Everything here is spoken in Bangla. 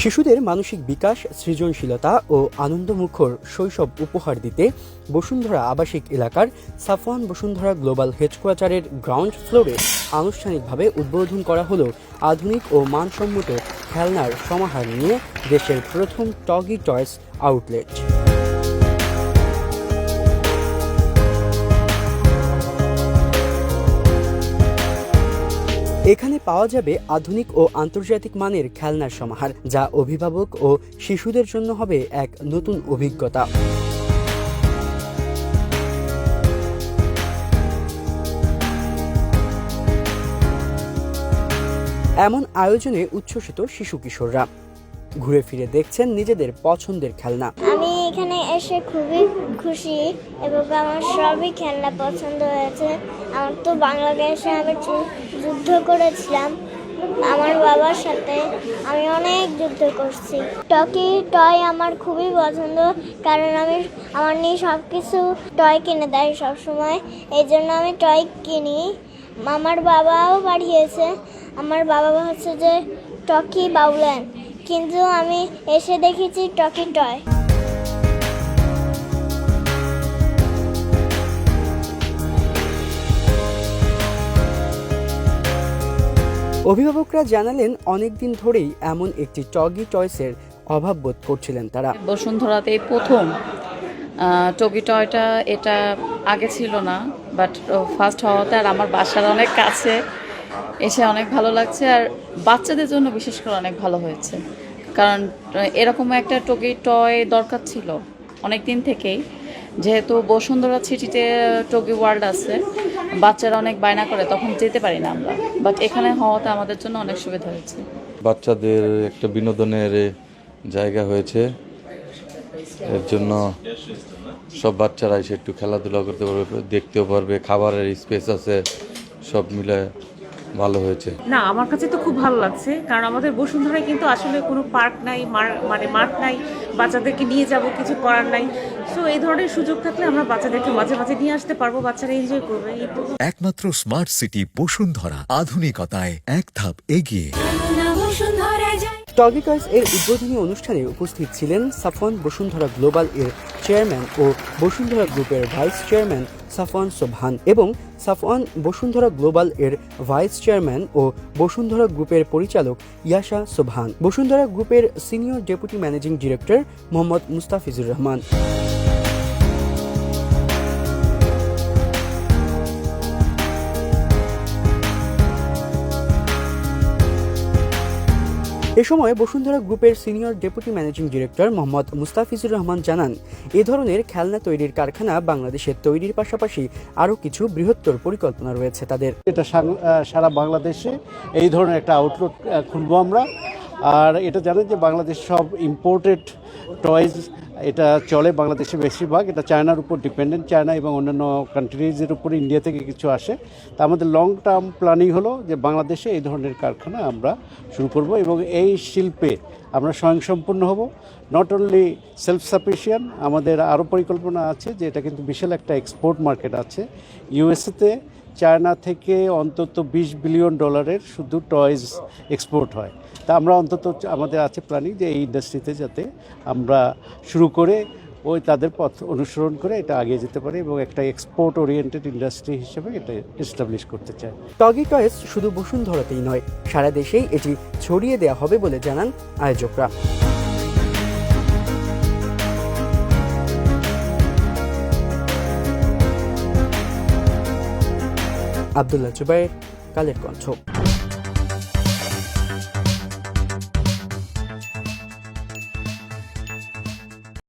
শিশুদের মানসিক বিকাশ, সৃজনশীলতা ও আনন্দমুখর শৈশব উপহার দিতে বসুন্ধরা আবাসিক এলাকার সাফওয়ান বসুন্ধরা গ্লোবাল হেডকোয়ার্টারের গ্রাউন্ড ফ্লোরে আনুষ্ঠানিকভাবে উদ্বোধন করা হলো আধুনিক ও মানসম্মত খেলনার সমাহার নিয়ে দেশের প্রথম টগি টয়স আউটলেট। এখানে পাওয়া যাবে আধুনিক ও আন্তর্জাতিক মানের খেলনার সমাহার, যা অভিভাবক ও শিশুদের জন্য হবে এক নতুন অভিজ্ঞতা। এমন আয়োজনে উচ্ছ্বসিত শিশু কিশোররা ঘুরে ফিরে দেখছেন নিজেদের পছন্দের খেলনা। আমি এখানে এসে খুবই খুশি এবং আমার সবই খেলনা পছন্দ হয়েছে। আমার তো বাংলাদেশে আমি যুদ্ধ করেছিলাম আমার বাবার সাথে, আমি অনেক যুদ্ধ করছি। টকি টয় আমার খুবই পছন্দ, কারণ আমার নিয়ে সব কিছু টয় কিনে দেয় সবসময়, এই জন্য আমি টয় কিনি। আমার বাবাও পাঠিয়েছে, আমার বাবা হচ্ছে যে টকি বাউল্যান্ড, কিন্তু আমি এসে দেখেছি টকি টয়। অভিভাবকরা জানালেন অনেকদিন ধরেই এমন একটি টগি টয়সের অভাব বোধ করছিলেন তারা। বসুন্ধরাতে প্রথম টগি টয়টা, এটা আগে ছিল না, বাট ফার্স্ট হওয়াতে আর আমার বাসার অনেক কাছে এসে অনেক ভালো লাগছে। আর বাচ্চাদের জন্য বিশেষ করে অনেক ভালো হয়েছে, কারণ এরকম একটা টগি টয় দরকার ছিল অনেক দিন থেকেই। যেহেতু বসুন্ধরা সিটিতে টগি ওয়ার্ল্ড আছে, বাচ্চারা অনেক বায়না করে, তখন যেতে পারি না আমরা, বাট এখানে হওয়াতে আমাদের জন্য অনেক সুবিধা হয়েছে। বাচ্চাদের একটা বিনোদনের জায়গা হয়েছে, এর জন্য সব বাচ্চারা এসে একটু খেলাধুলা করতে পারবে, দেখতেও পারবে, খাবারের স্পেস আছে, সব মিলে ভালো হয়েছে। না, আমার কাছে তো খুব ভালো লাগছে, কারণ আমাদের বসুন্ধরায় কিন্তু আসলে কোনো পার্ক নাই, মানে মাঠ নাই, বাচ্চাদেরকে নিয়ে যাব কিছু করার নাই। সো এই ধরনের সুযোগ থাকলে আমরা বাচ্চাদেরকে মাঝে মাঝে নিয়ে আসতে পারবো, বাচ্চারা এনজয় করবে। একমাত্র স্মার্ট সিটি বসুন্ধরা, আধুনিকতায় এক ধাপ এগিয়ে। টগি টয়স এর উদ্বোধনী অনুষ্ঠানে উপস্থিত ছিলেন সাফওয়ান বসুন্ধরা গ্লোবাল এর চেয়ারম্যান ও বসুন্ধরা গ্রুপের ভাইস চেয়ারম্যান সাফওয়ান সোবহান এবং সাফওয়ান বসুন্ধরা গ্লোবাল এর ভাইস চেয়ারম্যান ও বসুন্ধরা গ্রুপের পরিচালক ইয়াশা সোবহান, বসুন্ধরা গ্রুপের senior deputy managing director Mohammad Mustafizur Rahman. এ সময় বসুন্ধরা গ্রুপের senior deputy managing director Mohammad Mustafizur Rahman জানান, এ ধরনের খেলনা তৈরির কারখানা বাংলাদেশে তৈরির পাশাপাশি আরও কিছু বৃহত্তর পরিকল্পনা রয়েছে তাদের। এটা সারা বাংলাদেশে এই ধরনের একটা আউটলেট খুলবো আমরা। আর এটা জানেন যে বাংলাদেশ সব ইম্পোর্টেড টয়েস এটা চলে বাংলাদেশে বেশিরভাগ, এটা চায়নার উপর ডিপেন্ডেন্ট, চায়না এবং অন্যান্য কান্ট্রিজের উপর ইন্ডিয়া থেকে কিছু আসে। তা আমাদের লং টার্ম প্ল্যানিং হলো যে বাংলাদেশে এই ধরনের কারখানা আমরা শুরু করব এবং এই শিল্পে আমরা স্বয়ংসম্পূর্ণ হব। নট অনলি সেলফ সাফিসিয়েন্ট, আমাদের আরও পরিকল্পনা আছে যে এটা কিন্তু বিশাল একটা এক্সপোর্ট মার্কেট আছে। ইউএসএতে চায়না থেকে অন্তত $20 বিলিয়ন শুধু টয়েস এক্সপোর্ট হয়। তা আমরা অন্তত আমাদের আছে প্ল্যানিং যে এই ইন্ডাস্ট্রিতে যাতে আমরা শুরু করে ওই তাদের পথ অনুসরণ করে এটা এগিয়ে যেতে পারি এবং একটা এক্সপোর্ট ওরিয়েন্টেড ইন্ডাস্ট্রি হিসেবে এটা এস্টাবলিশ করতে চাই। টগি টয়েস শুধু বসুন্ধরাতেই নয়, সারা দেশেই এটি ছড়িয়ে দেওয়া হবে বলে জানান আয়োজকরা। আব্দুল্লাহ জুবায়ের, কালের কণ্ঠ।